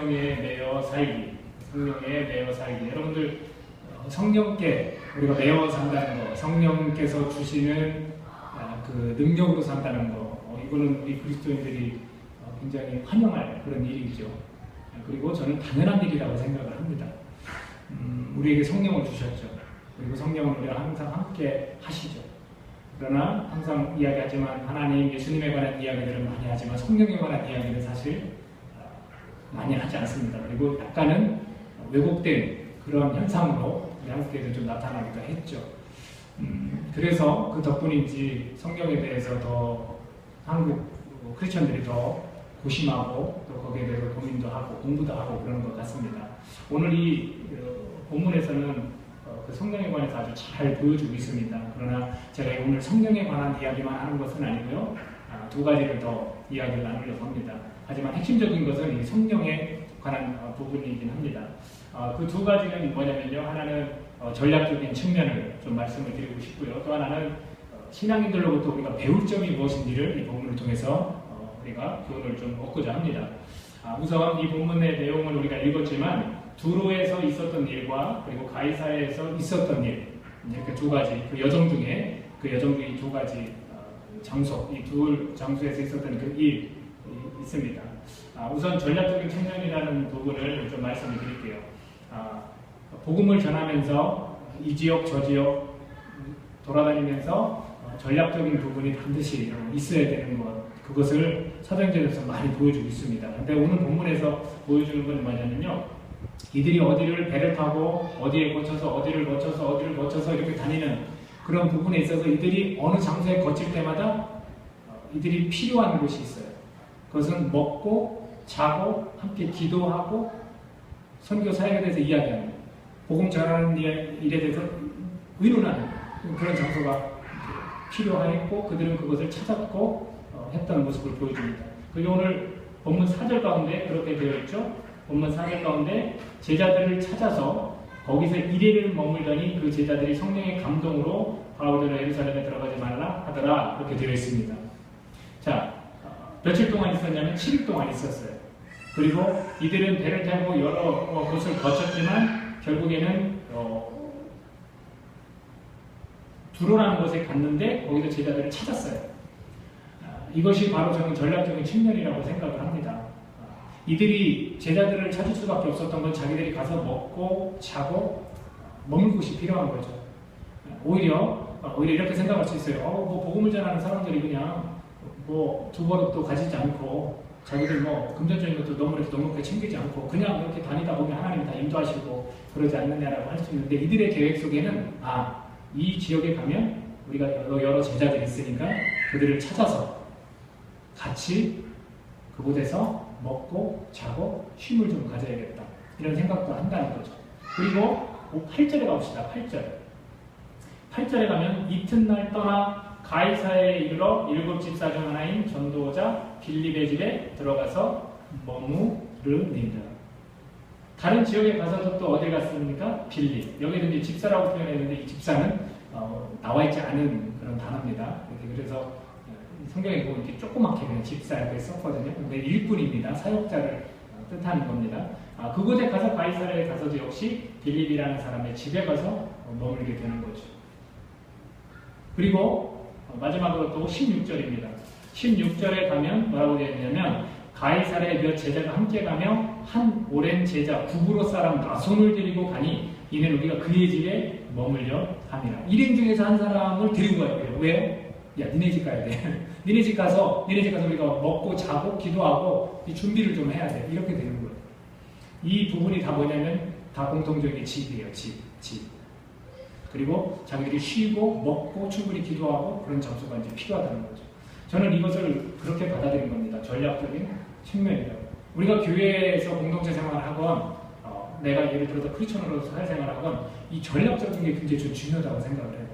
성령에 매여 살기, 성령에 매여 살기. 여러분들 성령께 우리가 매여 산다는 거, 성령께서 주시는 그 능력으로 산다는 거, 이거는 우리 그리스도인들이 굉장히 환영할 그런 일이죠. 그리고 저는 당연한 일이라고 생각을 합니다. 우리에게 성령을 주셨죠. 그리고 성령은 우리가 항상 함께 하시죠. 그러나 항상 이야기하지만 하나님, 예수님에 관한 이야기들은 많이 하지만 성령에 관한 이야기는 사실 많이 하지 않습니다. 그리고 약간은 왜곡된 그런 현상으로 우리 한국에도 좀 나타나기도 했죠. 그래서 그 덕분인지 성령에 대해서 더 한국 크리스천들이 더 고심하고 또 거기에 대해서 고민도 하고 공부도 하고 그러는 것 같습니다. 오늘 이 본문에서는 그 성령에 관해서 아주 잘 보여주고 있습니다. 그러나 제가 오늘 성령에 관한 이야기만 하는 것은 아니고요. 두 가지를 더 이야기를 나누려고 합니다. 하지만 핵심적인 것은 이 성령에 관한 부분이긴 합니다. 그 두 가지는 뭐냐면요. 하나는 전략적인 측면을 좀 말씀을 드리고 싶고요. 또 하나는 신앙인들로부터 우리가 배울 점이 무엇인지를 이 본문을 통해서 우리가 교훈을 좀 얻고자 합니다. 우선 이 본문의 내용을 우리가 읽었지만 두로에서 있었던 일과 그리고 가이사야에서 있었던 일, 이렇게 두 가지, 그 여정 중에 두 가지 장소, 이 두 장소에서 있었던 그 일이 있습니다. 우선 전략적인 측면이라는 부분을 좀 말씀을 드릴게요. 복음을 전하면서 이 지역 저 지역 돌아다니면서 전략적인 부분이 반드시 있어야 되는 것, 그것을 사도행전에서 많이 보여주고 있습니다. 근데 오늘 본문에서 보여주는 건 뭐냐면요, 이들이 어디를 배를 타고 어디에 거쳐서 어디를 거쳐서 이렇게 다니는 그런 부분에 있어서 이들이 어느 장소에 거칠 때마다 이들이 필요한 곳이 있어요. 그것은 먹고 자고 함께 기도하고 선교 사역에 대해서 이야기하는, 복음 전하는 일에 대해서 의논하는 그런 장소가 필요했고 그들은 그것을 찾았고 했던 모습을 보여줍니다. 그리고 오늘 본문 4절 가운데 그렇게 되어 있죠. 본문 4절 가운데 제자들을 찾아서 거기서 1일을 머물더니 그 제자들이 성령의 감동으로 바울들은 예루살렘에 들어가지 말라 하더라, 그렇게 되어 있습니다. 자, 며칠 동안 있었냐면 7일 동안 있었어요. 그리고 이들은 배를 타고 여러 곳을 거쳤지만 결국에는 두로라는 곳에 갔는데 거기서 제자들을 찾았어요. 이것이 바로 저는 전략적인 측면이라고 생각을 합니다. 이들이 제자들을 찾을 수밖에 없었던 건 자기들이 가서 먹고 자고 먹는 곳이 필요한 거죠. 오히려 이렇게 생각할 수 있어요. 뭐 복음을 전하는 사람들이 그냥 뭐 두 버릇도 가지지 않고 자기들 뭐 금전적인 것도 너무 넉넉하게 챙기지 않고 그냥 이렇게 다니다 보면 하나님이 다 인도하시고 그러지 않느냐라고 할 수 있는데, 이들의 계획 속에는 이 지역에 가면 우리가 여러 제자들이 있으니까 그들을 찾아서 같이 그곳에서 먹고 자고 쉼을 좀 가져야겠다, 이런 생각도 한다는 거죠. 그리고 8절에 가봅시다. 8절에 가면 이튿날 떠나 가이사야에 이르러 7집사 중 하나인 전도자 빌립의 집에 들어가서 머무르니라. 다른 지역에 가서도 또 어디 갔습니까? 빌립. 여기는 이제 집사라고 표현했는데 이 집사는 나와 있지 않은 그런 단어입니다. 그래서 성경에 보면 이렇게 조그맣게 그냥 집사 이렇게 썼거든요. 근데 일꾼입니다. 사역자를 뜻하는 겁니다. 그곳에 가서 가이사랴에 가서도 역시 빌립이라는 사람의 집에 가서 머물게 되는 거죠. 그리고 마지막으로 또 16절입니다. 16절에 가면 뭐라고 되어 있냐면 가이사랴에 몇 제자가 함께 가며 한 오랜 제자 구브로 사람 나손을 데리고 가니 이는 우리가 그의 집에 머물려 함이라. 일행 중에서 한 사람을 데리고 가야 돼요. 왜요? 야, 니네 집 가야 돼. 니네 집 가서 우리가 먹고 자고 기도하고 이 준비를 좀 해야 돼. 이렇게 되는 거예요. 이 부분이 다 뭐냐면 다 공통적인 집이에요. 집. 그리고 자기들이 쉬고 먹고 충분히 기도하고 그런 장소가 이제 필요하다는 거죠. 저는 이것을 그렇게 받아들인 겁니다. 전략적인 측면이라고. 우리가 교회에서 공동체 생활을 하건 내가 예를 들어서 크리스천으로서 사회생활을 하건 이 전략적인 게 굉장히 좀 중요하다고 생각을 해요.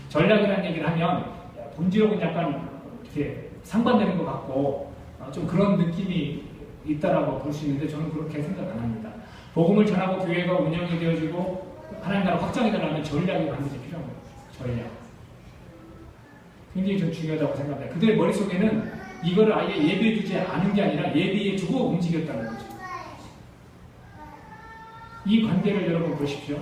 전략이라는 얘기를 하면 본질하고는 약간 이렇게 상반되는 것 같고 좀 그런 느낌이 있다라고 볼 수 있는데 저는 그렇게 생각 안 합니다. 복음을 전하고 교회가 운영이 되어지고 하나님 나라 확장이 되려면 전략이 반드시 필요한 거예요. 전략. 굉장히 좀 중요하다고 생각합니다. 그들의 머릿속에는 이거를 아예 예비해 두지 않은 게 아니라 예비해 두고 움직였다는 거죠. 이 관계를 여러분 보십시오.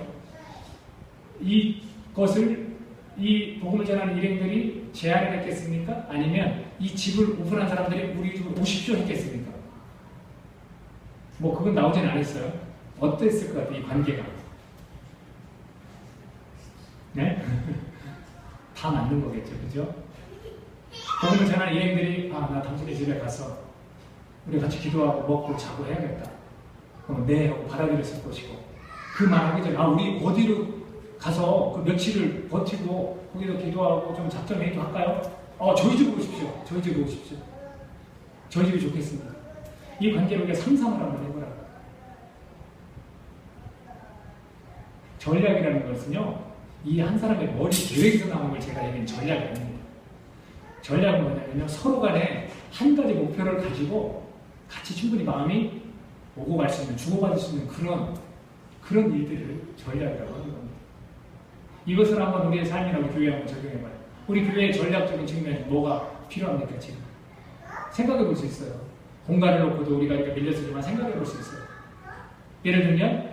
이것을 이 복음을 전하는 일행들이 제안을 했겠습니까? 아니면 이 집을 오픈한 사람들이 우리 집으로 오십시오 했겠습니까? 뭐 그건 나오진 않았어요. 어땠을 것 같아요? 이 관계가. 네? 다 맞는 거겠죠. 그죠? 복음을 전하는 일행들이 나 당신의 집에 가서 우리 같이 기도하고 먹고 자고 해야겠다. 그럼 네 하고 받아들였을 것이고 그 말하기 전에 우리 어디로 가서 그 며칠을 버티고 거기서 기도하고 좀 작전 회의도 할까요? 저희 집으로 오십시오. 저희 집으로 오십시오. 저희 집이 좋겠습니다. 이 관계를 우리가 상상을 한번 해보라고. 전략이라는 것은요, 이 한 사람의 머리 계획에서 나온 걸 제가 얘기하는 전략이 아닙니다. 전략은 뭐냐면요, 서로 간에 한 가지 목표를 가지고 같이 충분히 마음이 오고 갈 수 있는, 주고받을 수 있는 그런 일들을 전략이라고 하는 겁니다. 이것을 한번 우리의 삶이라고 교회에 한번 적용해봐요. 우리 교회의 전략적인 측면이 뭐가 필요합니까, 지금? 생각해 볼 수 있어요. 공간을 놓고도 우리가 이렇게 밀려쓰지만 생각해 볼 수 있어요. 예를 들면,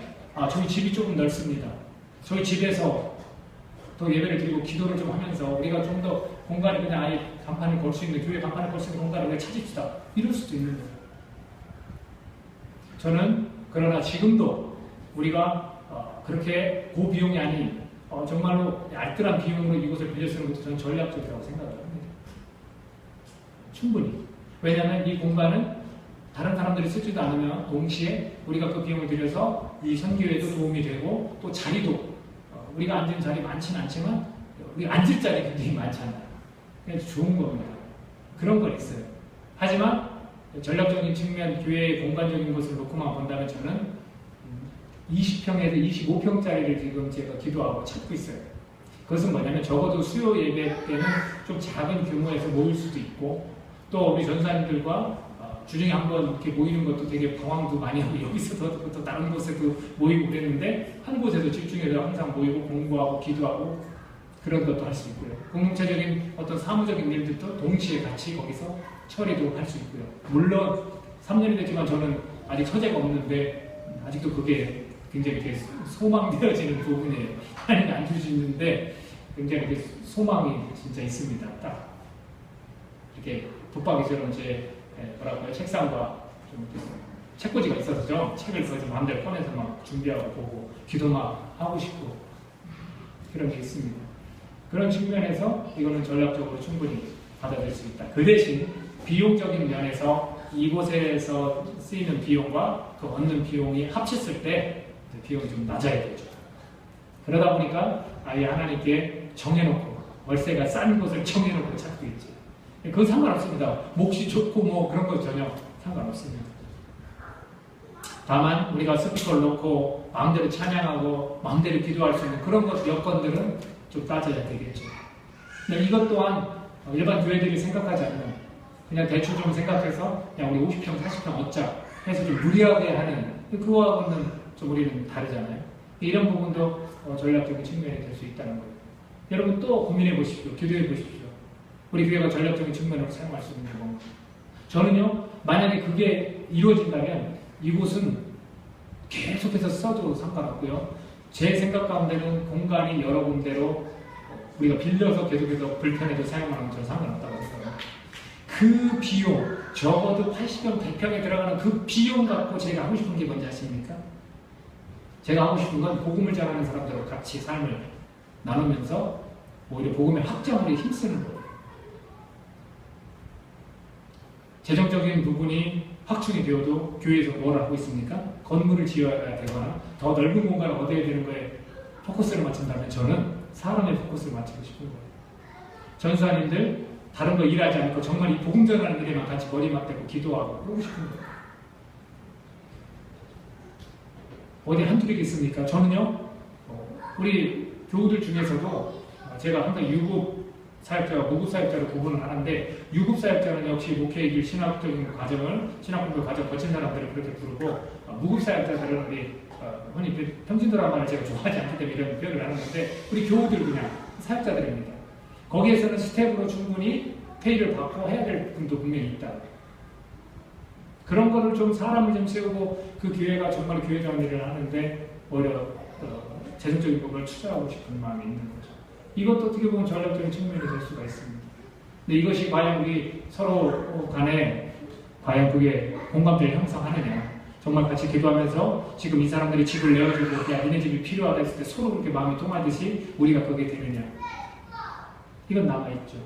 저희 집이 조금 넓습니다. 저희 집에서 또 예배를 드리고 기도를 좀 하면서 우리가 좀 더 공간을 그냥 아예 간판을 걸 수 있는, 교회 간판을 걸 수 있는 공간을 우리가 찾읍시다. 이럴 수도 있는 거예요. 저는 그러나 지금도 우리가 그렇게 고비용이 아닌 정말로 알뜰한 비용으로 이곳을 빌려 쓰는 것도 저는 전략적이라고 생각을 합니다. 충분히. 왜냐하면 이 공간은 다른 사람들이 쓰지도 않으면 동시에 우리가 그 비용을 들여서 이 선교에도 도움이 되고 또 자리도 우리가 앉은 자리 많지는 않지만 우리 앉을 자리 굉장히 많잖아요. 그래서 좋은 겁니다. 그런 건 있어요. 하지만 전략적인 측면, 교회의 공간적인 것을 놓고만 본다면 저는 20평에서 25평짜리를 지금 제가 기도하고 찾고 있어요. 그것은 뭐냐면 적어도 수요 예배 때는 좀 작은 규모에서 모일 수도 있고 또 우리 전사님들과 주중에 한번 이렇게 모이는 것도 되게 방황도 많이 하고 여기서도 또 다른 곳에도 모이고 그랬는데 한 곳에서 집중해서 항상 모이고 공부하고 기도하고 그런 것도 할 수 있고요. 공동체적인 어떤 사무적인 일들도 동시에 같이 거기서 처리도 할 수 있고요. 물론 3년이 됐지만 저는 아직 서재가 없는데 아직도 그게 굉장히 이렇게 소망되어지는 부분이에요. 하나님이 안 주시는데 굉장히 이렇게 소망이 진짜 있습니다. 딱 이렇게 붙박이처럼 제 뭐라고요? 책상과 좀 책꽂이가 있어서죠. 책을 거기서 마음대로 꺼내서 막 준비하고 보고 기도 막 하고 싶고 그런 게 있습니다. 그런 측면에서 이거는 전략적으로 충분히 받아들일 수 있다. 그 대신 비용적인 면에서 이곳에서 쓰이는 비용과 그 얻는 비용이 합쳤을 때 비용이 좀 낮아야 되죠. 그러다 보니까 아예 하나님께 정해놓고 월세가 싼 곳을 정해놓고 찾고 있지. 그건 상관없습니다. 몫이 좋고 뭐 그런 거 전혀 상관없습니다. 다만 우리가 스피커를 놓고 마음대로 찬양하고 마음대로 기도할 수 있는 그런 것 여건들은 좀 따져야 되겠죠. 근데 이것 또한 일반 교회들이 생각하지 않는 그냥 대충 좀 생각해서 그냥 우리 50평, 40평 얻자 해서 좀 무리하게 하는 그거하고는 좀 우리는 다르잖아요. 이런 부분도 전략적인 측면이 될 수 있다는 거예요. 여러분 또 고민해 보십시오. 기도해 보십시오. 우리 교회가 전략적인 측면으로 사용할 수 있는 겁니다. 저는요, 만약에 그게 이루어진다면 이곳은 계속해서 써도 상관없고요. 제 생각 가운데는 공간이 여러 군데로 우리가 빌려서 계속해서 불편해도 사용하는 건 저는 상관없다고 생각합니다. 그 비용, 적어도 80평, 100평에 들어가는 그 비용 갖고 제가 하고 싶은 게 뭔지 아십니까? 제가 하고 싶은 건 복음을 전하는 사람들과 같이 삶을 나누면서 오히려 복음의 확장을 힘쓰는 거예요. 재정적인 부분이 확충이 되어도 교회에서 뭘 하고 있습니까? 건물을 지어야 되거나 더 넓은 공간을 얻어야 되는 거에 포커스를 맞춘다면 저는 사람의 포커스를 맞추고 싶은 거예요. 전수사님들 다른 거 일하지 않고 정말 이 복음 전하는 일에만 같이 머리 맞대고 기도하고 그러고 싶은 거예요. 어디 한둘이겠습니까? 저는요, 우리 교우들 중에서도 제가 항상 유급 사역자와 무급 사역자로 구분을 하는데 유급 사역자는 역시 목회의 길 신학적인 과정을 신학공부 과정 거친 사람들을 그렇게 부르고 무급 사역자들은 우리 흔히 평신 드라마를 제가 좋아하지 않기 때문에 이런 표현을 하는 건데 우리 교우들 그냥 사역자들입니다. 거기에서는 스텝으로 충분히 페이를 받고 해야 될 분도 분명히 있다. 그런 거를 좀 사람을 좀 세우고 그 교회가 정말 교회적인 일을 하는데 오히려 재정적인 부분을 투자하고 싶은 마음이 있는 거죠. 이것도 어떻게 보면 전략적인 측면이 될 수가 있습니다. 근데 이것이 과연 우리 서로 간에 과연 그게 공감대를 형성하느냐. 정말 같이 기도하면서 지금 이 사람들이 집을 내어주고 야 니네 집이 필요하다 했을 때 서로 그렇게 마음이 통하듯이 우리가 그게 되느냐. 이건 남아있죠.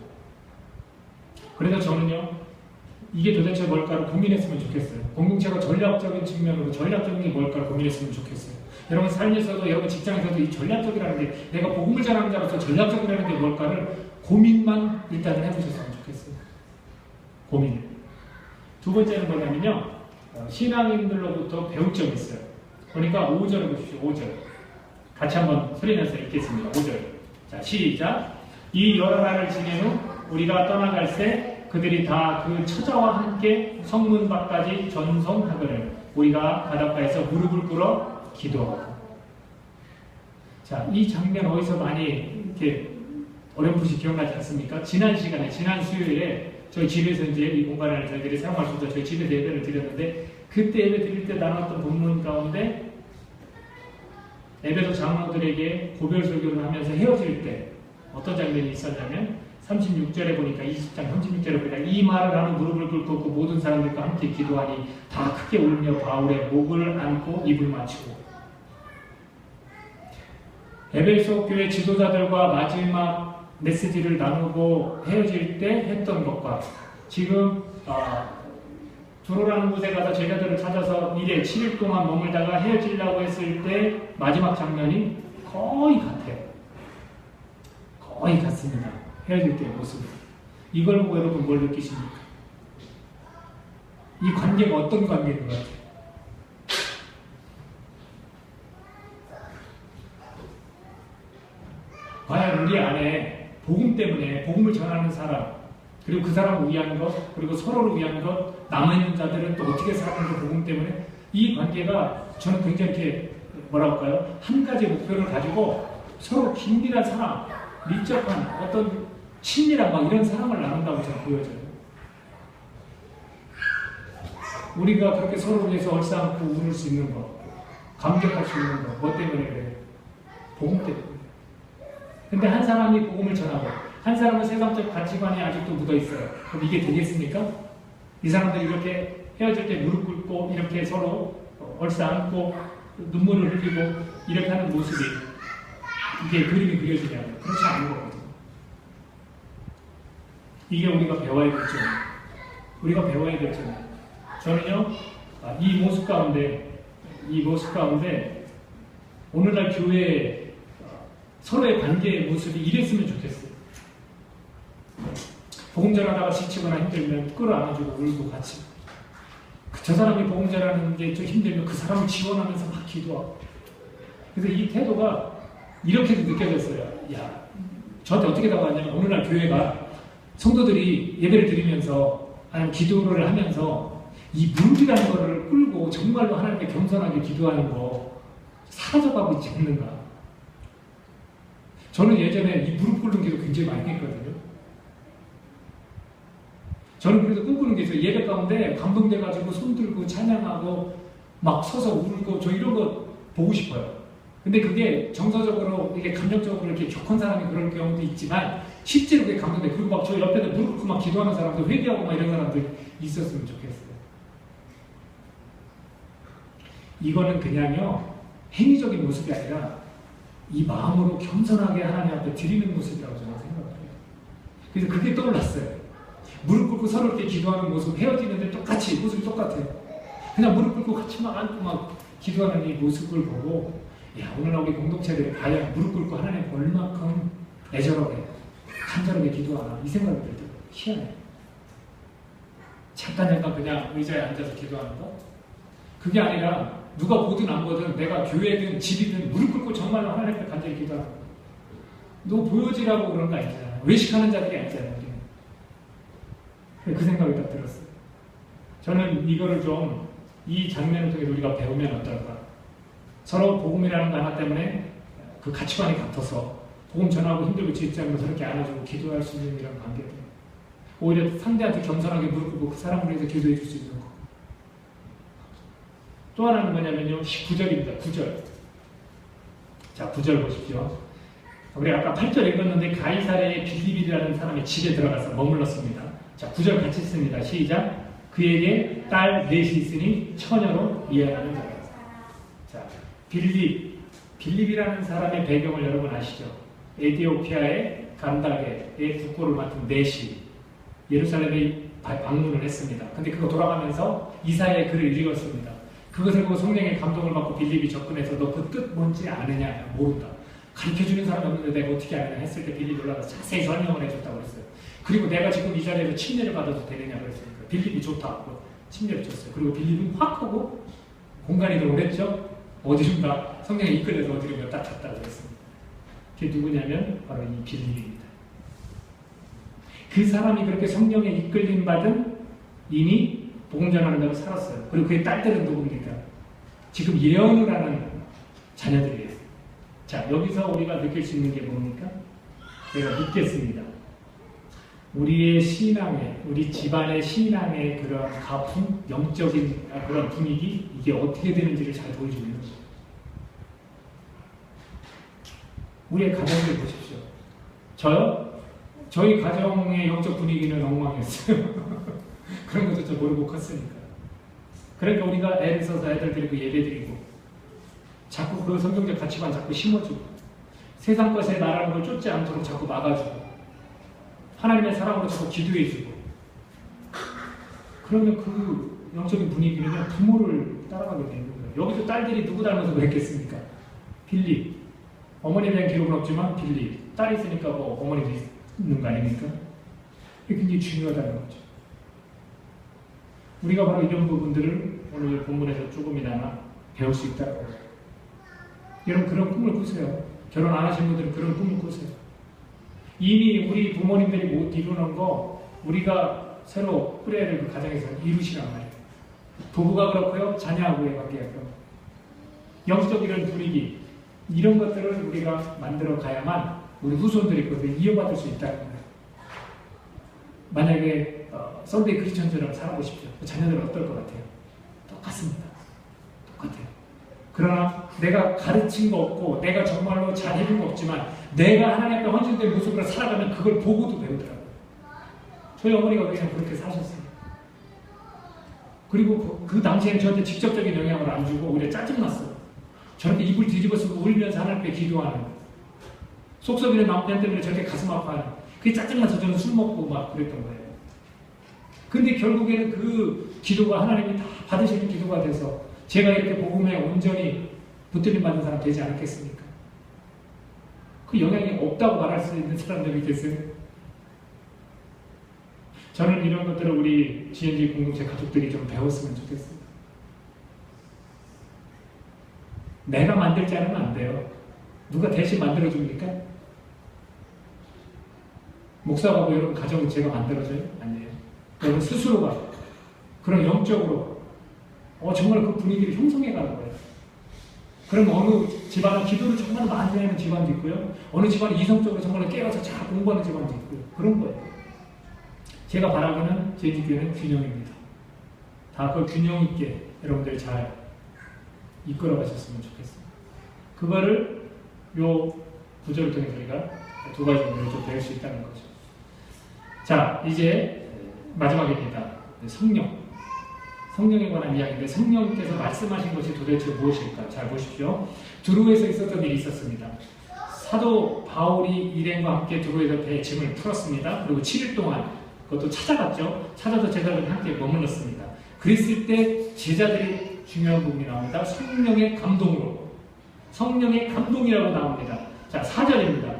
그래서 저는요 이게 도대체 뭘까를 고민했으면 좋겠어요. 공동체가 전략적인 측면으로 전략적인 게 뭘까를 고민했으면 좋겠어요. 여러분 삶에서도 여러분 직장에서도 이 전략적이라는 게 내가 복음을 전하는 자로서 전략적이라는 게 뭘까를 고민만 일단은 해보셨으면 좋겠어요. 고민. 두 번째는 뭐냐면요. 신앙인들로부터 배울 점이 있어요. 그러니까 5절을 보십시오. 5절. 같이 한번 소리내서 읽겠습니다. 5절. 자, 시작. 이 여러 날을 지낸 후 우리가 떠나갈새 그들이 다 그 처자와 함께 성문 밖까지 전송하거늘 우리가 바닷가에서 무릎을 꿇어 기도하고. 자, 이 장면 어디서 많이 이렇게 어렴풋이 기억나지 않습니까? 지난 시간에, 지난 수요일에 저희 집에서 이제 이 공간을 저희들이 사용할 수 있도록 저희 집에서 예배를 드렸는데 그때 예배 드릴 때 나눴던 본문 가운데 예배도 장로들에게 고별 설교를 하면서 헤어질 때 어떤 장면이 있었냐면 36절에 보니까 20장 36절에 보니까 이 말을 하는 무릎을 꿇고 그 모든 사람들과 함께 기도하니 다 크게 울며 바울의 목을 안고 입을 맞추고 에베소 교회 지도자들과 마지막 메시지를 나누고 헤어질 때 했던 것과 지금 두로라는 곳에 가서 제자들을 찾아서 1일 7일 동안 머물다가 헤어지려고 했을 때 마지막 장면이 거의 같아요. 거의 같습니다. 헤어질 때의 모습. 이걸 보고 여러분 뭘 느끼십니까? 이 관계가 어떤 관계인 것 같아요? 과연 우리 안에 복음 때문에 복음을 전하는 사람 그리고 그 사람을 위한 것 그리고 서로를 위한 것 남아있는 자들은 또 어떻게 사는 그 복음 때문에 이 관계가 저는 굉장히 이렇게 뭐라 할까요? 한 가지 목표를 가지고 서로 긴밀한 사랑 밀접한 어떤 친밀한 막 이런 사랑을 나눈다고 저는 보여져요. 우리가 그렇게 서로를 위해서 얼싸안고 울을 수 있는 것 감격할 수 있는 것 뭐 때문에 그래요? 복음 때문에. 근데 한 사람이 복음을 전하고 한 사람은 세상적 가치관이 아직도 묻어있어요. 그럼 이게 되겠습니까? 이 사람들이 이렇게 헤어질 때 무릎 꿇고 이렇게 서로 얼싸안고 눈물을 흘리고 이렇게 하는 모습이 이게 그림이 그려지냐면 그렇지 않은 거거든요. 이게 우리가 배워야 될 점이에요. 우리가 배워야 될 점이에요. 저는요 이 모습 가운데 오늘날 교회에 서로의 관계의 모습이 이랬으면 좋겠어요. 복음 전하다가 지치거나 힘들면 끌어안아주고 울고 같이. 저 사람이 복음 전하는 게 좀 힘들면 그 사람을 지원하면서 막 기도하고. 그래서 이 태도가 이렇게도 느껴졌어요. 야, 저한테 어떻게 다가왔냐면 오늘날 교회가 성도들이 예배를 드리면서 아니면 기도를 하면서 이 무릎이라는 거를 끌고 정말로 하나님께 겸손하게 기도하는 거 사라져가고 있지 않는가. 저는 예전에 이 무릎 꿇는 기도 굉장히 많이 했거든요. 저는 그래도 꿈꾸는 게 있어요. 예배 가운데 감동돼가지고 손 들고 찬양하고 막 서서 울고 저 이런 거 보고 싶어요. 근데 그게 정서적으로 이게 감정적으로 이렇게 격한 사람이 그럴 경우도 있지만 실제로 그게 감동돼. 그리고 막 저 옆에서 무릎 꿇고 막 기도하는 사람들 회개하고 막 이런 사람들 있었으면 좋겠어요. 이거는 그냥요 행위적인 모습이 아니라 이 마음으로 겸손하게 하나님 앞에 드리는 모습이라고 저는 생각해요. 그래서 그게 떠올랐어요. 무릎 꿇고 서로 이렇게 기도하는 모습, 헤어지는데 똑같이 모습이 똑같아요. 그냥 무릎 꿇고 같이 막 안고 막 기도하는 이 모습을 보고 야 오늘날 우리 공동체들이 과연 무릎 꿇고 하나님 얼마큼 애절하게 간절하게 기도하나 이 생각이 들더라고요. 희한해요. 잠깐 그냥 의자에 앉아서 기도하는 거? 그게 아니라 누가 보든 안 보든 내가 교회든 집이든 무릎 꿇고 정말로 하나님께 간절히 기도하는 거야. 너 보여지라고 그런 거 아니잖아. 외식하는 자들이 아니잖아. 그 생각이 딱 들었어요. 저는 이거를 좀 이 장면을 통해서 우리가 배우면 어떨까. 서로 복음이라는 거 하나 때문에 그 가치관이 같아서 복음 전하고 힘들고 지지 않으면서 이렇게 안아주고 기도할 수 있는 이런 관계들. 오히려 상대한테 겸손하게 무릎 꿇고 그 사람을 위해서 기도해 줄 수 있는 거. 또 하나는 뭐냐면요. 9절입니다. 9절. 자, 9절 보십시오. 우리 아까 8절 읽었는데 가이사랴의 빌립이라는 사람의 집에 들어가서 머물렀습니다. 자, 9절 같이 씁니다. 시작. 그에게 딸 넷이 있으니 처녀로 미안하는 자라. 자, 빌립이라는 사람의 배경을 여러분 아시죠? 에티오피아의 간다게의 국고를 맡은 넷이 예루살렘에 방문을 했습니다. 근데 그거 돌아가면서 이사야의 글을 읽었습니다. 그것을 보고 성령의 감동을 받고 빌립이 접근해서 너 그 뜻 뭔지 아느냐? 모른다. 가르쳐주는 사람이 없는데 내가 어떻게 아느냐 했을 때 빌립이 올라가서 자세히 설명을 해줬다고 그랬어요. 그리고 내가 지금 이 자리에서 침례를 받아도 되느냐 그랬으니까 빌립이 좋다고 침례를 줬어요. 그리고 빌립은 확 하고 공간이 동원했죠. 어디론가 성령에 이끌려서 어디론가 딱 갔다고 그랬습니다. 그게 누구냐면 바로 이 빌립입니다. 그 사람이 그렇게 성령에 이끌림 받은 이미 복음 전하는 자로 살았어요. 그리고 그의 딸들은 누굽니까? 지금 예언을 하는 자녀들이에요. 자, 여기서 우리가 느낄 수 있는 게 뭡니까? 제가 믿겠습니다. 우리의 신앙의, 우리 집안의 신앙의 그런 가품, 영적인 그런 분위기, 이게 어떻게 되는지를 잘 보여주는 거죠. 우리의 가정들 보십시오. 저희 가정의 영적 분위기는 엉망이었어요. 그런 것도 저 모르고 컸으니까. 그러니까 우리가 애를 써서 애들 데리고 예배 드리고, 자꾸 그 성경적 가치관 자꾸 심어주고, 세상 것에 나라는 걸 쫓지 않도록 자꾸 막아주고, 하나님의 사랑으로 자꾸 기도해주고, 그러면 그 영적인 분위기는 부모를 따라가게 되는 거예요. 여기서 딸들이 누구 닮아서 그랬겠습니까? 빌립. 어머니에 대한 기록은 없지만 빌립. 딸이 있으니까 뭐 어머니도 있는 거 아닙니까? 이게 굉장히 중요하다는 거죠. 우리가 바로 이런 부분들을 오늘 본문에서 조금이나마 배울 수 있다고 해요. 여러분 그런 꿈을 꾸세요. 결혼 안 하신 분들은 그런 꿈을 꾸세요. 이미 우리 부모님들이 못 이루는 거 우리가 새로 꾸려야 될 그 가정에서 이루시란 말이에요. 부부가 그렇고요. 자녀하고의 관계가 그렇고. 영적 이런 분위기 이런 것들을 우리가 만들어 가야만 우리 후손들이 그것을 이어받을 수 있다는 거예요. 만약에 썬데이 크리스천처럼 살아보십시오. 자녀들은 어떨 것 같아요? 똑같습니다. 똑같아요. 그러나 내가 가르친 거 없고 내가 정말로 잘 해준 거 없지만 내가 하나님 앞에 헌신된 모습으로 살아가면 그걸 보고도 배우더라고요. 저희 어머니가 그냥 그렇게 사셨어요. 그리고 그 당시에는 저한테 직접적인 영향을 안 주고 오히려 짜증났어요. 저렇게 입을 뒤집어 쓰고 울면서 하나님 앞에 기도하는 속 썩이는 남편 때문에 저렇게 가슴 아파하는 그게 짜증나서 저는 술 먹고 막 그랬던 거예요. 근데 결국에는 그 기도가 하나님이 다 받으시는 기도가 돼서 제가 이렇게 복음에 온전히 붙들림 받는 사람 되지 않았겠습니까? 그 영향이 없다고 말할 수 있는 사람들이 됐어요. 저는 이런 것들을 우리 GNG 공동체 가족들이 좀 배웠으면 좋겠어요. 내가 만들지 않으면 안 돼요. 누가 대신 만들어줍니까? 목사하고 여러분 가정은 제가 만들어줘요? 아니에요. 여러분 스스로가 그런 영적으로 정말 그 분위기를 형성해가는 거예요. 그럼 어느 집안은 기도를 정말 많이 하는 집안도 있고요. 어느 집안은 이성적으로 정말 깨어서 잘 공부하는 집안도 있고요. 그런 거예요. 제가 바라고는 제 교회는 균형입니다. 다 그 균형 있게 여러분들 잘 이끌어 가셨으면 좋겠습니다. 그거를 요 구절을 통해서 우리가 두 가지 문제를 좀 배울 수 있다는 거죠. 자, 이제 마지막입니다. 성령에 관한 이야기인데 성령께서 말씀하신 것이 도대체 무엇일까? 잘 보십시오. 두로에서 있었던 일이 있었습니다. 사도 바울이 일행과 함께 두로에서 배의 짐을 풀었습니다. 그리고 7일 동안 그것도 찾아갔죠. 찾아서 제자들과 함께 머물렀습니다. 그랬을 때 제자들이 중요한 부분이 나옵니다. 성령의 감동으로. 성령의 감동이라고 나옵니다. 자, 4절입니다.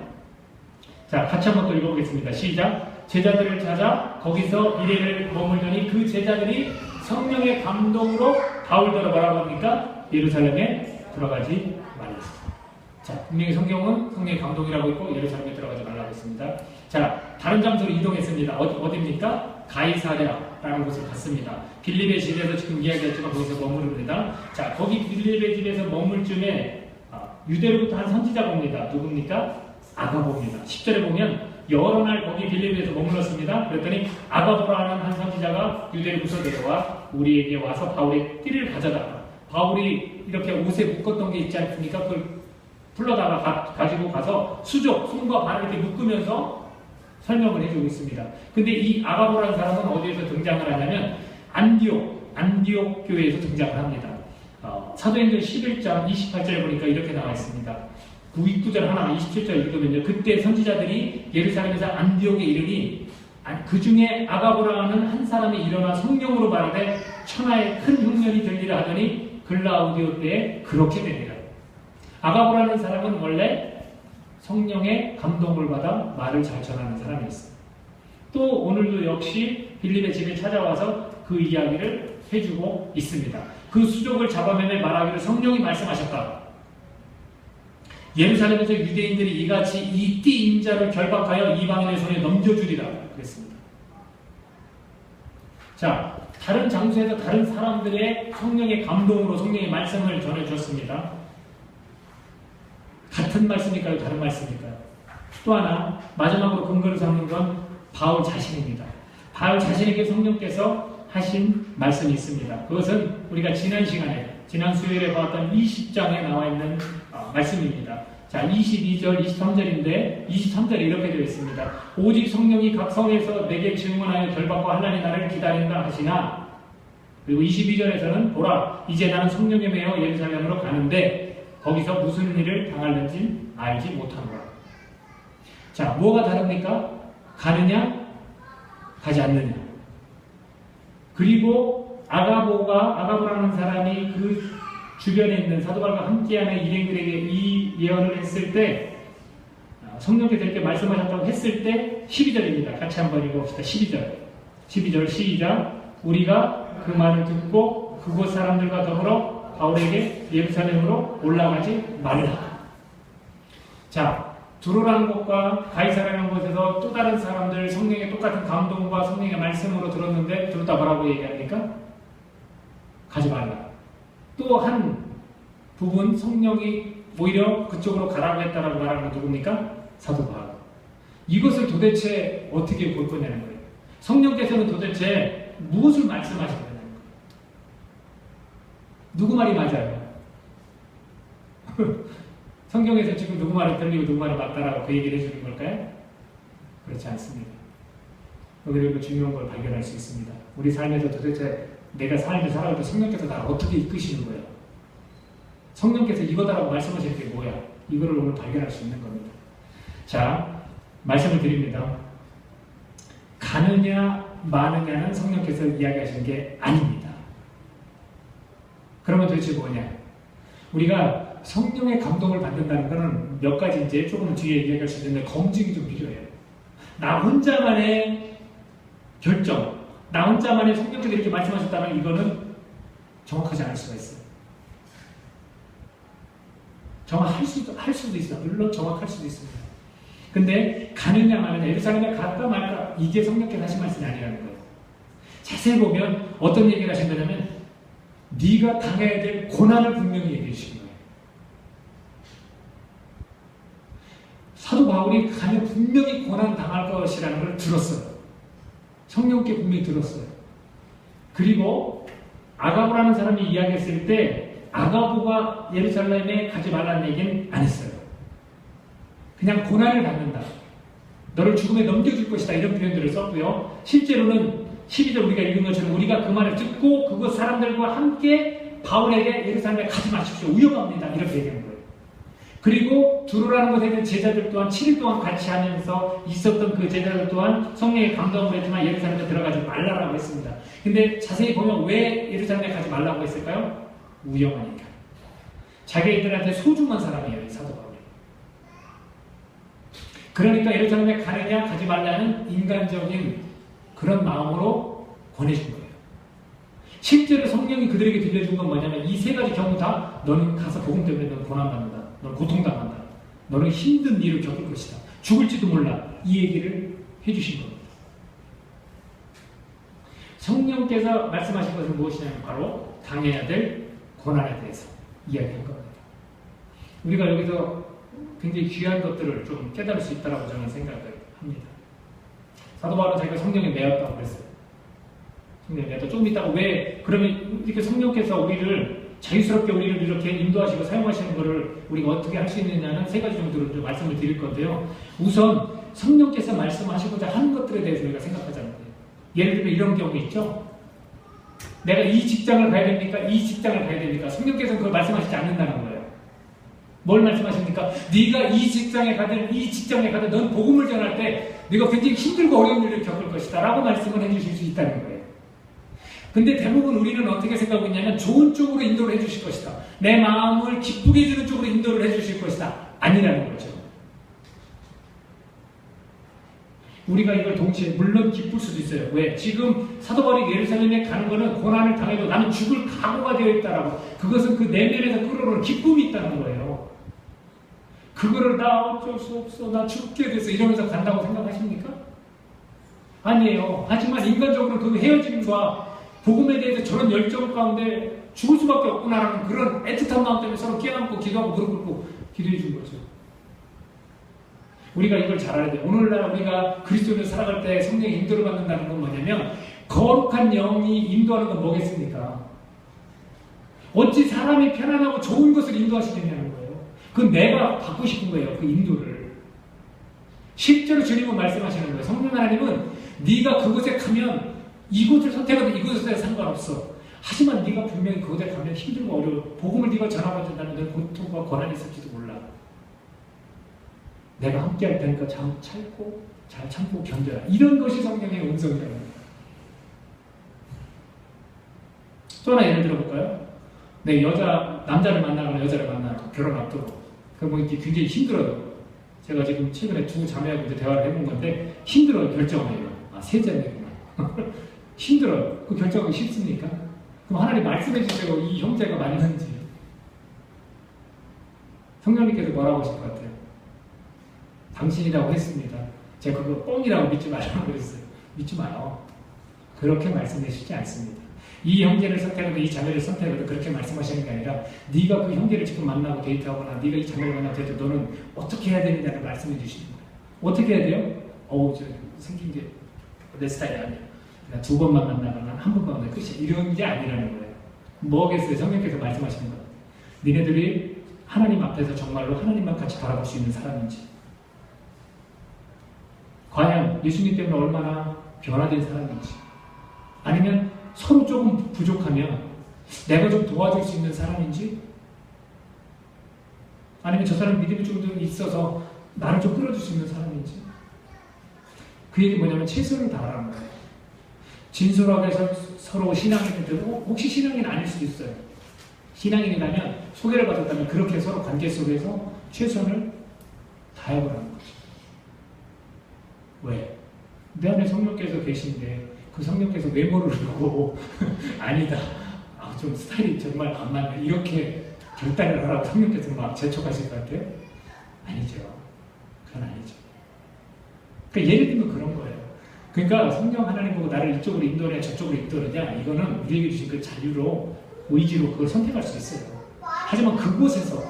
자, 같이 한번 또 읽어보겠습니다. 시작. 제자들을 찾아 거기서 이래를 머물더니 그 제자들이 성령의 감동으로 바울더러 뭐라고 합니까? 예루살렘에 들어가지 말라. 자, 분명히 성경은 성령의 감동이라고 있고 예루살렘에 들어가지 말라고 했습니다. 자, 다른 장소로 이동했습니다. 어디입니까? 가이사랴라는 곳을 갔습니다. 빌립의 집에서 지금 이야기했지만 거기서 머무릅니다. 자, 거기 빌립의 집에서 머물 쯤에 유대로부터 한 선지자가 옵니다. 누굽니까? 아가보입니다. 10절에 보면 여러 날 거기 빌립에서 머물렀습니다. 그랬더니 아가보라는 한 선지자가 유대로부터 내려와 우리에게 와서 바울의 띠를 가져다가 바울이 이렇게 옷에 묶었던 게 있지 않습니까? 그걸 불러다가 가지고 가서 수족, 손과 발을 이렇게 묶으면서 설명을 해주고 있습니다. 근데 이 아가보라는 사람은 어디에서 등장을 하냐면 안디옥 교회에서 등장을 합니다. 사도행전 11장 28절에 보니까 이렇게 나와 있습니다. 9절 하나 27절 읽으면요. 그때 선지자들이 예루살렘에서 안디옥에 이르니 그 중에 아가보라는 한 사람이 일어나 성령으로 말하되 천하에 큰 흉년이 들리라 하더니 글라우디오 때에 그렇게 되니라. 아가보라는 사람은 원래 성령의 감동을 받아 말을 잘 전하는 사람이었어요. 또 오늘도 역시 빌립의 집에 찾아와서 그 이야기를 해주고 있습니다. 그 수족을 잡아내며 말하기를 성령이 말씀하셨다. 예루살렘에서 유대인들이 이같이 이 띠 인자를 결박하여 이방인의 손에 넘겨주리라 그랬습니다. 자, 다른 장소에서 다른 사람들의 성령의 감동으로 성령의 말씀을 전해주었습니다. 같은 말씀일까요? 다른 말씀일까요? 또 하나 마지막으로 근거를 삼는 건 바울 자신입니다. 바울 자신에게 성령께서 하신 말씀이 있습니다. 그것은 우리가 지난 시간에 지난 수요일에 봤던 20장에 나와 있는 말씀입니다. 자, 22절, 23절인데 23절에 이렇게 되어 있습니다. 오직 성령이 각 성에서 내게 증언하여 결박과 환난이 나를 기다린다 하시나, 그리고 22절에서는 보라 이제 나는 성령에 매여 예루살렘으로 가는데 거기서 무슨 일을 당할는지 알지 못하노라. 자, 뭐가 다릅니까? 가느냐 가지 않느냐. 그리고 아가보라는 사람이 그 주변에 있는 사도바울과 함께하는 일행들에게 이 예언을 했을 때, 성령께서 이렇게 말씀하셨다고 했을 때 12절입니다. 같이 한번 읽어봅시다. 12절 시작. 우리가 그 말을 듣고 그곳 사람들과 더불어 바울에게 예루살렘으로 올라가지 말라. 자, 두로라는 곳과 가이사라는 곳에서 또 다른 사람들 성령의 똑같은 감동과 성령의 말씀으로 들었는데 둘 다 뭐라고 얘기합니까? 가지 말라. 또 한 부분 성령이 오히려 그쪽으로 가라고 했다라고 말하는 건 누굽니까? 사도 바울. 이것을 도대체 어떻게 볼 거냐는 거예요. 성령께서는 도대체 무엇을 말씀하신 거냐는 거예요. 누구 말이 맞아요? 성경에서 지금 누구 말이 틀리고 누구 말이 맞다라고 그 얘기를 해주는 걸까요? 그렇지 않습니다. 그리고 중요한 걸 발견할 수 있습니다. 우리 삶에서 도대체 내가 삶을 살아갈 때 성령께서 나를 어떻게 이끄시는 거예요? 성령께서 이거다라고 말씀하시는 게 뭐야? 이거를 오늘 발견할 수 있는 겁니다. 자, 말씀을 드립니다. 가느냐 마느냐는 성령께서 이야기하시는 게 아닙니다. 그러면 도대체 뭐냐? 우리가 성령의 감동을 받는다는 것은 몇 가지 이제 조금 뒤에 이야기할 수 있는데 검증이 좀 필요해요. 나 혼자만의 결정, 나 혼자만의 성령께서 이렇게 말씀하셨다면 이거는 정확하지 않을 수가 있어요. 정확할 수도 있어요. 물론 정확할 수도 있습니다. 근데 가느냐 마느냐, 예루살렘에 갈까 말까, 이게 성령께서 하신 말씀이 아니라는 거예요. 자세히 보면 어떤 얘기를 하신 거냐면 네가 당해야 될 고난을 분명히 얘기해 주신 거예요. 사도 바울이 가면 분명히 고난 당할 것이라는 걸 들었어요. 성령께 분명히 들었어요. 그리고 아가보라는 사람이 이야기했을 때 아가보가 예루살렘에 가지 말라는 얘기는 안 했어요. 그냥 고난을 받는다. 너를 죽음에 넘겨줄 것이다. 이런 표현들을 썼고요. 실제로는 12절 우리가 읽은 것처럼 우리가 그 말을 듣고 그곳 사람들과 함께 바울에게 예루살렘에 가지 마십시오. 위험합니다. 이렇게 얘기한 거예요. 그리고 두로라는 곳에 있는 제자들 또한 7일 동안 같이 하면서 있었던 그 제자들 또한 성령의 감동을 했지만 예루살렘에 들어가지 말라고 했습니다. 근데 자세히 보면 왜 예루살렘에 가지 말라고 했을까요? 위험하니까. 자기들한테 소중한 사람이에요. 사도 바울이. 그러니까 예루살렘에 가느냐 가지 말라는 인간적인 그런 마음으로 권해준 거예요. 실제로 성령이 그들에게 들려준 건 뭐냐면 이 세 가지 경우 다 너는 가서 복음 때문에 너는 고난받는다. 너는 고통당한다. 너는 힘든 일을 겪을 것이다. 죽을지도 몰라. 이 얘기를 해주신 겁니다. 성령께서 말씀하신 것은 무엇이냐면 바로 당해야 될 고난에 대해서 이야기한 겁니다. 우리가 여기서 굉장히 귀한 것들을 좀 깨달을 수 있다고 저는 생각을 합니다. 사도 바울은 자기가 성령에 매였다고 그랬어요. 성령에 매였다. 조금 있다가 왜 그러면 이렇게 성령께서 우리를 자유스럽게 우리를 이렇게 인도하시고 사용하시는 것을 우리가 어떻게 할 수 있느냐는 세 가지 정도를 좀 말씀을 드릴 건데요. 우선 성령께서 말씀하시고자 하는 것들에 대해서 우리가 생각하자는 거예요. 예를 들면 이런 경우 있죠. 내가 이 직장을 가야 됩니까? 이 직장을 가야 됩니까? 성령께서는 그걸 말씀하시지 않는다는 거예요. 뭘 말씀하십니까? 네가 이 직장에 가든 이 직장에 가든 넌 복음을 전할 때 네가 굉장히 힘들고 어려운 일을 겪을 것이다 라고 말씀을 해주실 수 있다는 거예요. 근데 대부분 우리는 어떻게 생각하고 있냐면 좋은 쪽으로 인도를 해주실 것이다. 내 마음을 기쁘게 해주는 쪽으로 인도를 해주실 것이다. 아니라는 거죠. 우리가 이걸 동시에 물론 기쁠 수도 있어요. 왜? 지금 사도 바울이 예루살렘에 가는 거는 고난을 당해도 나는 죽을 각오가 되어 있다라고 그것은 그 내면에서 끌어오는 기쁨이 있다는 거예요. 그거를 나 어쩔 수 없어 나 죽게 돼서 이러면서 간다고 생각하십니까? 아니에요. 하지만 인간적으로 그 헤어짐과 복음에 대해서 저런 열정 가운데 죽을 수밖에 없구나라는 그런 애틋한 마음 때문에 서로 끼어안고 기도하고 무릎 꿇고 기도해 준 거죠. 우리가 이걸 잘 알아야 돼요. 오늘날 우리가 그리스도인을 살아갈 때 성령의 인도를 받는다는 건 뭐냐면 거룩한 영이 인도하는 건 뭐겠습니까? 어찌 사람이 편안하고 좋은 것을 인도하시겠냐는 거예요. 그건 내가 받고 싶은 거예요. 그 인도를. 실제로 주님은 말씀하시는 거예요. 성령 하나님은 네가 그곳에 가면 이곳을 선택하든 이곳에 상관없어. 하지만 네가 분명히 그곳에 가면 힘들고 어려워. 복음을 네가 전하고 된다면 넌 고통과 고난이 있을지도 몰라. 내가 함께 할 테니까 잘 참고 견뎌라. 이런 것이 성령의 음성이라는 거예요. 또 하나 예를 들어볼까요? 내 남자를 만나거나 여자를 만나고 결혼 앞두고. 그럼 이게 굉장히 힘들어요. 제가 지금 최근에 두 자매하고 이제 대화를 해본 건데 힘들어요. 결정해요. 세 자매구나. 힘들어요. 그 결정하기 싫습니까? 그럼 하나님 말씀해 주세요. 이 형제가 맞는지. 성령님께서 뭐라고 하실 것 같아요? 당신이라고 했습니다. 제가 그거 뻥이라고 믿지 말라고 그랬어요. 믿지 마요. 그렇게 말씀해 주시지 않습니다. 이 형제를 선택하든 이 자매를 선택하든 그렇게 말씀하시는 게 아니라 네가 그 형제를 지금 만나고 데이트하거나 네가 이 자매를 만나고 데이트 너는 어떻게 해야 되느냐를 말씀해 주시는 거예요. 어떻게 해야 돼요? 저 생긴 게 내 스타일이 아니에요. 두 번만 만나거나 한 번만 만나면 끝이야. 이런 게 아니라는 거예요. 뭐겠어요? 성령께서 말씀하시는 거예요. 니네들이 하나님 앞에서 정말로 하나님만 같이 바라볼 수 있는 사람인지 과연 예수님 때문에 얼마나 변화된 사람인지 아니면 서로 조금 부족하면 내가 좀 도와줄 수 있는 사람인지 아니면 저 사람 믿음이 좀 더 있어서 나를 좀 끌어줄 수 있는 사람인지 그 얘기 뭐냐면 최선을 다하라는 거예요. 진솔하게 서로 신앙인이 되고 혹시 신앙인 아닐 수도 있어요. 신앙인이라면 소개를 받았다면 그렇게 서로 관계 속에서 최선을 다해보라는 거죠. 왜? 내 안에 성령께서 계신데 그 성령께서 외모를 보고 아니다. 좀 스타일이 정말 안 맞네. 이렇게 결단을 하라고 성령께서 막 재촉하실 것 같아요? 아니죠. 그건 아니죠. 그러니까 예를 들면 그런 거예요. 그러니까 성령 하나님 보고 나를 이쪽으로 인도하냐 저쪽으로 인도하냐 이거는 우리에게 주신 그 자유로 의지로 그걸 선택할 수 있어요. 하지만 그곳에서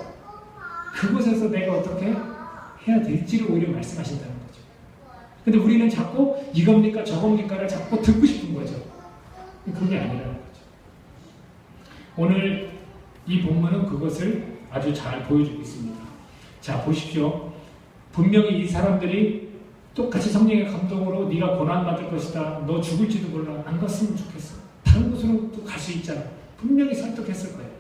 내가 어떻게 해야 될지를 오히려 말씀하신다는 거죠. 근데 우리는 자꾸 이겁니까 저겁니까를 자꾸 듣고 싶은 거죠. 그게 아니라는 거죠. 오늘 이 본문은 그것을 아주 잘 보여주고 있습니다. 자 보십시오. 분명히 이 사람들이 똑같이 성령의 감동으로 네가 고난받을 것이다. 너 죽을지도 몰라. 안 갔으면 좋겠어. 다른 곳으로 또 갈 수 있잖아. 분명히 설득했을 거예요.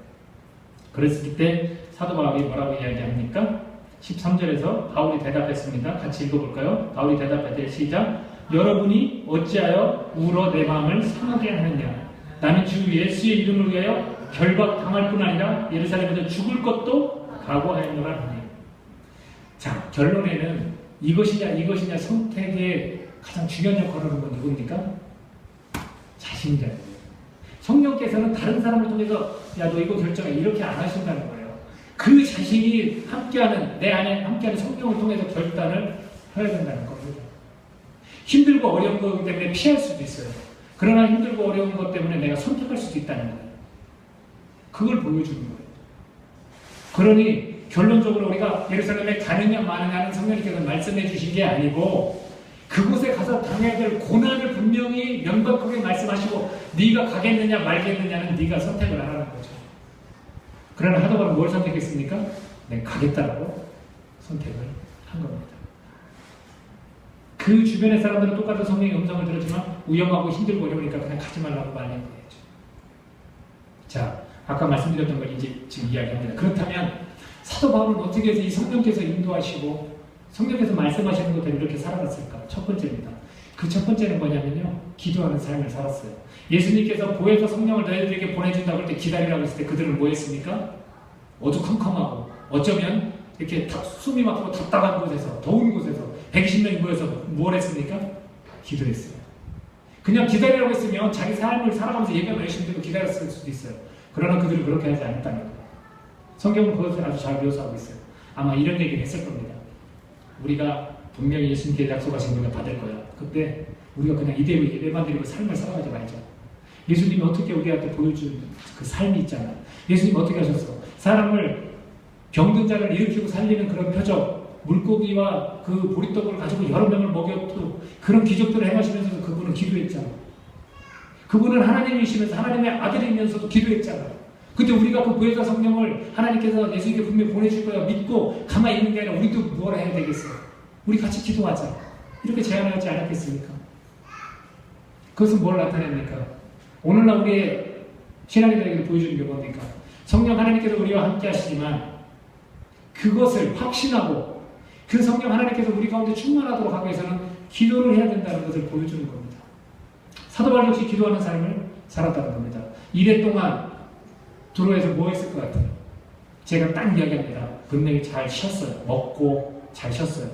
그랬을 때 사도 바울이 뭐라고 이야기합니까? 13절에서 바울이 대답했습니다. 같이 읽어볼까요? 바울이 대답할 때 시작. 여러분이 어찌하여 울어 내 마음을 상하게 하느냐. 나는 주 예수의 이름을 위하여 결박당할 뿐 아니라 예루살렘에서 죽을 것도 각오하였노라 하니. 자 결론에는 이것이냐 선택의 가장 중요한 역할을 하는 건 누굽니까? 자신이잖아요. 성령께서는 다른 사람을 통해서 야 너 이거 결정해 이렇게 안 하신다는 거예요. 그 자신이 함께하는 내 안에 함께하는 성령을 통해서 결단을 해야 된다는 겁니다. 힘들고 어려운 것 때문에 피할 수도 있어요. 그러나 힘들고 어려운 것 때문에 내가 선택할 수도 있다는 거예요. 그걸 보여주는 거예요. 그러니 결론적으로 우리가 예루살렘에 가느냐 마느냐는 성령님께서 말씀해 주신 게 아니고 그곳에 가서 당해야 될 고난을 분명히 명백하게 말씀하시고 네가 가겠느냐 말겠느냐는 네가 선택을 하라는 거죠. 그러나 사도 바울은 뭘 선택했습니까? 네, 가겠다라고 선택을 한 겁니다. 그 주변의 사람들은 똑같은 성령의 음성을 들었지만 위험하고 힘들고 어려우니까 그냥 가지 말라고 말린 거예요. 자, 아까 말씀드렸던 걸 이제 지금 이야기합니다. 그렇다면 사도 바울은 어떻게 해서 이 성령께서 인도하시고 성령께서 말씀하시는 것대로 이렇게 살아갔을까? 첫 번째입니다. 그 첫 번째는 뭐냐면요, 기도하는 삶을 살았어요. 예수님께서 보혜사 성령을 너희들에게 보내준다고 할 때 기다리라고 했을 때 그들은 뭐 했습니까? 어두컴컴하고 어쩌면 이렇게 숨이 막히고 답답한 곳에서, 더운 곳에서 120명이 모여서 뭘 했습니까? 기도했어요. 그냥 기다리라고 했으면 자기 삶을 살아가면서 예배가 열심히 되고 기다렸을 수도 있어요. 그러나 그들은 그렇게 하지 않았다는 거예요. 성경은 그것을 아주 잘 묘사하고 있어요. 아마 이런 얘기를 했을 겁니다. 우리가 분명히 예수님께 약속하신 것을 받을 거야. 그때 우리가 그냥 이대로 예배만 드리고 삶을 살아가지 말자. 예수님이 어떻게 우리한테 보여준 그 삶이 있잖아요. 예수님 어떻게 하셨어? 사람을 병든 자를 일으키고 살리는 그런 표적, 물고기와 그 보리떡을 가지고 여러 명을 먹였고 그런 기적들을 행하시면서도 그분은 기도했잖아. 그분은 하나님이시면서 하나님의 아들이면서도 기도했잖아. 근데 우리가 그 보혜사 성령을 하나님께서 예수님께 분명히 보내줄 거야 믿고 가만히 있는 게 아니라 우리도 뭐라 해야 되겠어요? 우리 같이 기도하자. 이렇게 제안하지 않았겠습니까? 그것은 뭘 나타냅니까? 오늘날 우리의 신앙인들에게 보여주는 게 뭡니까? 성령 하나님께서 우리와 함께 하시지만 그것을 확신하고 그 성령 하나님께서 우리 가운데 충만하도록 하기 위해서는 기도를 해야 된다는 것을 보여주는 겁니다. 사도 바울 역시 기도하는 삶을 살았다는 겁니다. 이래 동안 두로에서 뭐 했을 것 같아요? 제가 딱 이야기합니다. 분명히 잘 쉬었어요. 먹고 잘 쉬었어요.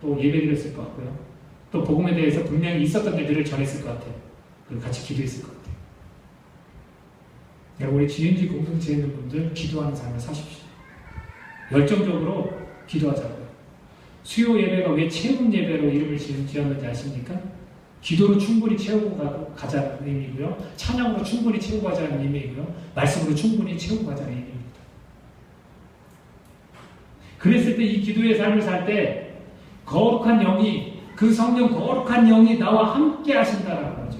또 예배 드렸을 것 같고요. 또 복음에 대해서 분명히 있었던 일들을 전했을 것 같아요. 그리고 같이 기도했을 것 같아요. 여러분, 우리 GNG 공동체에 있는 분들 기도하는 삶을 사십시오. 열정적으로 기도하자고요. 수요 예배가 왜 채운 예배로 이름을 지었는지 아십니까? 기도로 충분히 채우고 가자는 의미고요. 찬양으로 충분히 채우고 가자는 의미이고요. 말씀으로 충분히 채우고 가자는 의미입니다. 그랬을 때 이 기도의 삶을 살 때 거룩한 영이, 그 성령 거룩한 영이 나와 함께 하신다라는 거죠.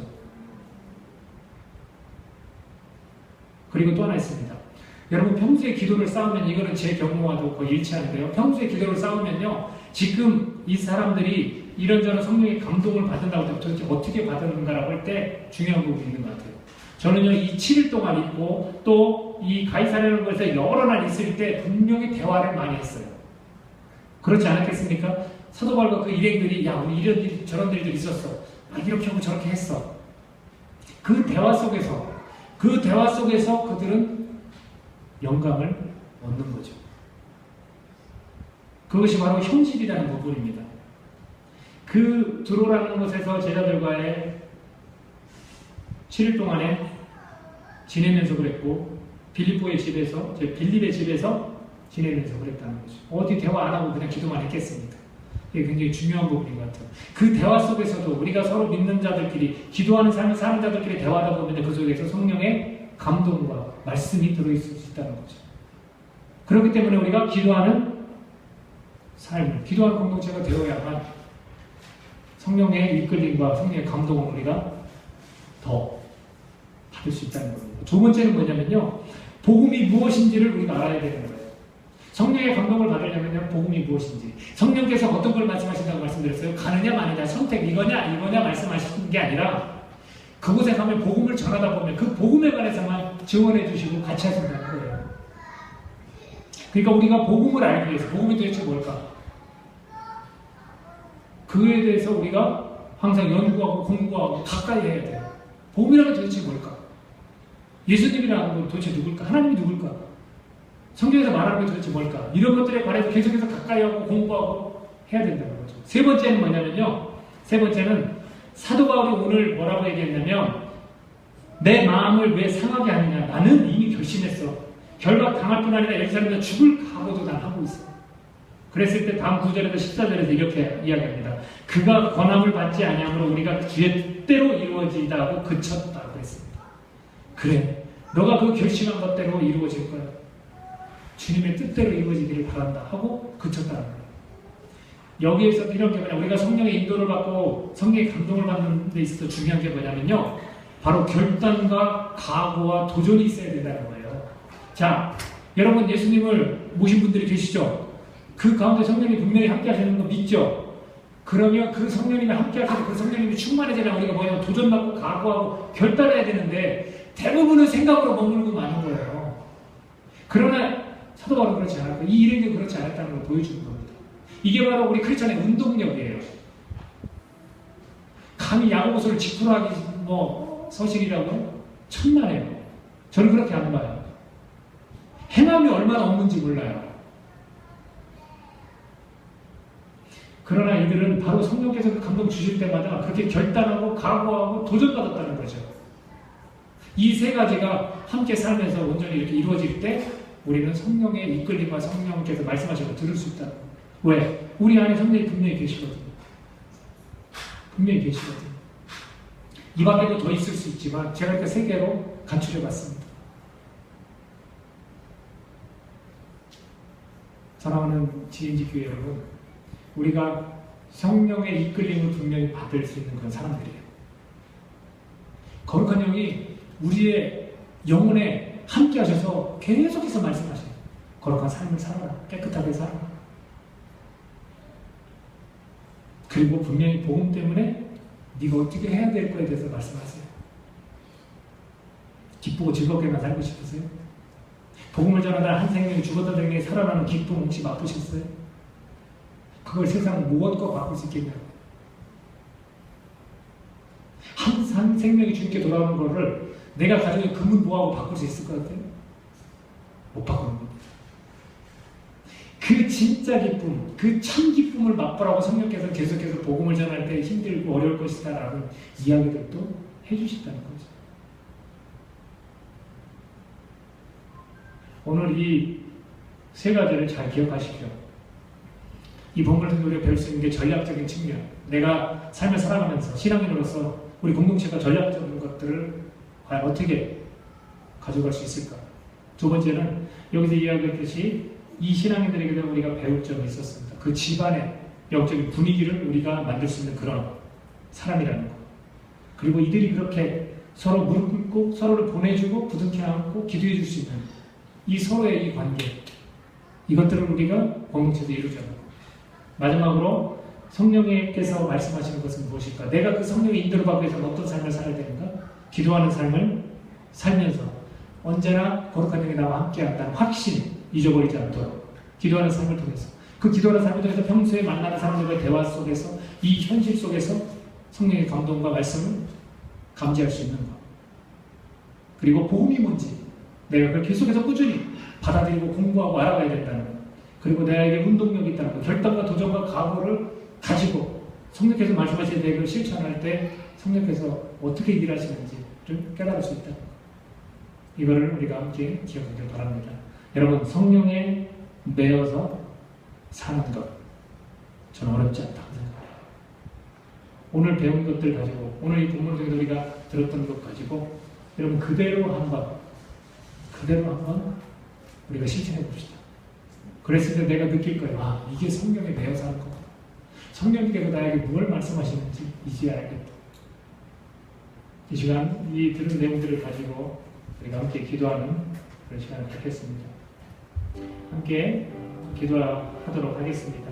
그리고 또 하나 있습니다. 여러분, 평소에 기도를 쌓으면, 이거는 제 경우와도 거의 일치하는데요. 평소에 기도를 쌓으면요, 지금 이 사람들이 이런저런 성령의 감동을 받는다고 할 때 도대체 어떻게 받았는가라고 할 때 중요한 부분이 있는 것 같아요. 저는요, 이 7일 동안 있고 또 이 가이사랴라는 곳에 여러 날 있을 때 분명히 대화를 많이 했어요. 그렇지 않았겠습니까? 사도 바울과 그 일행들이, 야, 우리 이런 일, 저런 일들이 있었어. 아, 이렇게 하고 저렇게 했어. 그 대화 속에서 그들은 영감을 얻는 거죠. 그것이 바로 현실이라는 부분입니다. 그 두로라는 곳에서 제자들과의 7일 동안에 지내면서 그랬고, 빌립의 집에서 지내면서 그랬다는 거죠. 어디 대화 안 하고 그냥 기도만 했겠습니까? 이게 굉장히 중요한 부분인 것 같아요. 그 대화 속에서도 우리가 서로 믿는 자들끼리, 기도하는 삶을 사는 자들끼리 대화하다 보면 그 속에서 성령의 감동과 말씀이 들어있을 수 있다는 거죠. 그렇기 때문에 우리가 기도하는 삶을, 기도하는 공동체가 되어야만 성령의 이끌림과 성령의 감동을 우리가 더 받을 수 있다는 겁니다. 두 번째는 뭐냐면요, 복음이 무엇인지를 우리가 알아야 되는 거예요. 성령의 감동을 받으려면 복음이 무엇인지, 성령께서 어떤 걸 말씀하신다고 말씀드렸어요? 가느냐 마느냐, 선택, 이거냐 말씀하시는 게 아니라 그곳에 가면 복음을 전하다 보면 그 복음에 관해서만 지원해 주시고 같이 하신다는 거예요. 그러니까 우리가 복음을 알기 위해서, 복음이 도대체 뭘까? 그에 대해서 우리가 항상 연구하고 공부하고 가까이 해야 돼요. 복음이라는 게 도대체 뭘까? 예수님이라는 건 도대체 누굴까? 하나님이 누굴까? 성경에서 말하는 게 도대체 뭘까? 이런 것들에 관해서 계속해서 가까이 하고 공부하고 해야 된다는 거죠. 세 번째는 뭐냐면요, 세 번째는 사도 바울이 오늘 뭐라고 얘기했냐면, 내 마음을 왜 상하게 하느냐? 나는 이미 결심했어. 결박 당할 뿐 아니라 예루살렘에서 죽을 각오도 난 하고 있어. 그랬을 때 다음 9절에서 14절에서 이렇게 이야기합니다. 그가 권함을 받지 아니함으로 우리가 주의 뜻대로 이루어지다고 그쳤다고 했습니다. 그래, 너가 그 결심한 것대로 이루어질 거야. 주님의 뜻대로 이루어지기를 바란다 하고 그쳤다는 거예요. 여기에서 필요한 게 뭐냐, 우리가 성령의 인도를 받고 성령의 감동을 받는 데 있어서 중요한 게 뭐냐면요, 바로 결단과 각오와 도전이 있어야 된다는 거예요. 자, 여러분 예수님을 모신 분들이 계시죠? 그 가운데 성령이 분명히 함께 하시는 거 믿죠? 그러면 그 성령님이 함께 하시고 그 성령님이 충만해지려면 우리가 뭐냐면 도전받고 각오하고 결단해야 되는데 대부분은 생각으로 머물고 마는 거예요. 그러나 사도 바울은 그렇지 않았고 이 일행도 그렇지 않았다는 걸 보여주는 겁니다. 이게 바로 우리 크리스천의 운동력이에요. 감히 야고보서를 직분하기 서신이라고 천만에요. 저는 그렇게 안 봐요. 행함이 얼마나 없는지 몰라요. 그러나 이들은 바로 성령께서 그 감동 주실 때마다 그렇게 결단하고 각오하고 도전받았다는 거죠. 이 세 가지가 함께 살면서 온전히 이렇게 이루어질 때 우리는 성령의 이끌림과 성령께서 말씀하시고 들을 수 있다. 왜? 우리 안에 성령이 분명히 계시거든요. 분명히 계시거든요. 이 밖에도 더 있을 수 있지만 제가 이렇게 세 개로 간추려봤습니다. 사랑하는 GNG 교회 여러분, 우리가 성령의 이끌림을 분명히 받을 수 있는 그런 사람들이에요. 거룩한 영이 우리의 영혼에 함께 하셔서 계속해서 말씀하셔요. 거룩한 삶을 살아라. 깨끗하게 살아라. 그리고 분명히 복음 때문에 네가 어떻게 해야 될 거에 대해서 말씀하세요. 기쁘고 즐겁게만 살고 싶으세요? 복음을 전하다 한 생명이 죽었던 생명이 살아나는 기쁨 혹시 맛보셨어요? 그걸 세상 무엇과 바꿀 수 있겠냐고. 한 생명이 주님께 돌아오는 거를 내가 가정의 금은 뭐하고 바꿀 수 있을 것 같아요? 못 바꾸는 겁니다. 그 진짜 기쁨, 그 참 기쁨을 맛보라고 성령께서 계속해서 복음을 전할 때 힘들고 어려울 것이다 라는 이야기들도 해주신다는 거죠. 오늘 이 세 가지를 잘 기억하십시오. 이 본문을 통해 우리가 배울 수 있는 게 전략적인 측면, 내가 삶을 살아가면서 신앙인으로서 우리 공동체가 전략적인 것들을 과연 어떻게 가져갈 수 있을까? 두 번째는 여기서 이야기했듯이 이 신앙인들에게도 우리가 배울 점이 있었습니다. 그 집안의 영적인 분위기를 우리가 만들 수 있는 그런 사람이라는 것. 그리고 이들이 그렇게 서로 무릎 꿇고 서로를 보내주고 부둥켜 안고 기도해 줄 수 있는 이 서로의 이 관계, 이것들을 우리가 공동체에서 이루자고. 마지막으로 성령께서 말씀하시는 것은 무엇일까? 내가 그 성령의 인도를 받기 위해서 어떤 삶을 살아야 되는가? 기도하는 삶을 살면서 언제나 거룩한 영이 나와 함께한다는 확신 잊어버리지 않도록 기도하는 삶을 통해서, 그 기도하는 삶을 통해서 평소에 만나는 사람들과의 대화 속에서 이 현실 속에서 성령의 감동과 말씀을 감지할 수 있는 것. 그리고 복음이 뭔지 내가 그걸 계속해서 꾸준히 받아들이고 공부하고 알아가야 된다는 것. 그리고 내게 운동력이 있다는 것. 결단과 도전과 각오를 가지고 성령께서 말씀하신 대로 실천할 때 성령께서 어떻게 일하시는지 좀 깨달을 수 있다는 것. 이거를 우리가 함께 기억하길 바랍니다. 여러분, 성령에 매여서 사는 것, 저는 어렵지 않다고 생각해요. 오늘 배운 것들 가지고, 오늘 이 본문 중에서 우리가 들었던 것 가지고 여러분 그대로 한번 우리가 실천해 봅시다. 그랬을 때 내가 느낄 거예요. 아, 이게 성령에 매여 사는 거구나. 성령께서 나에게 뭘 말씀하시는지 이제 알겠다. 이 시간 이 들은 내용들을 가지고 우리가 함께 기도하는 그런 시간을 갖겠습니다. 함께 기도하도록 하겠습니다.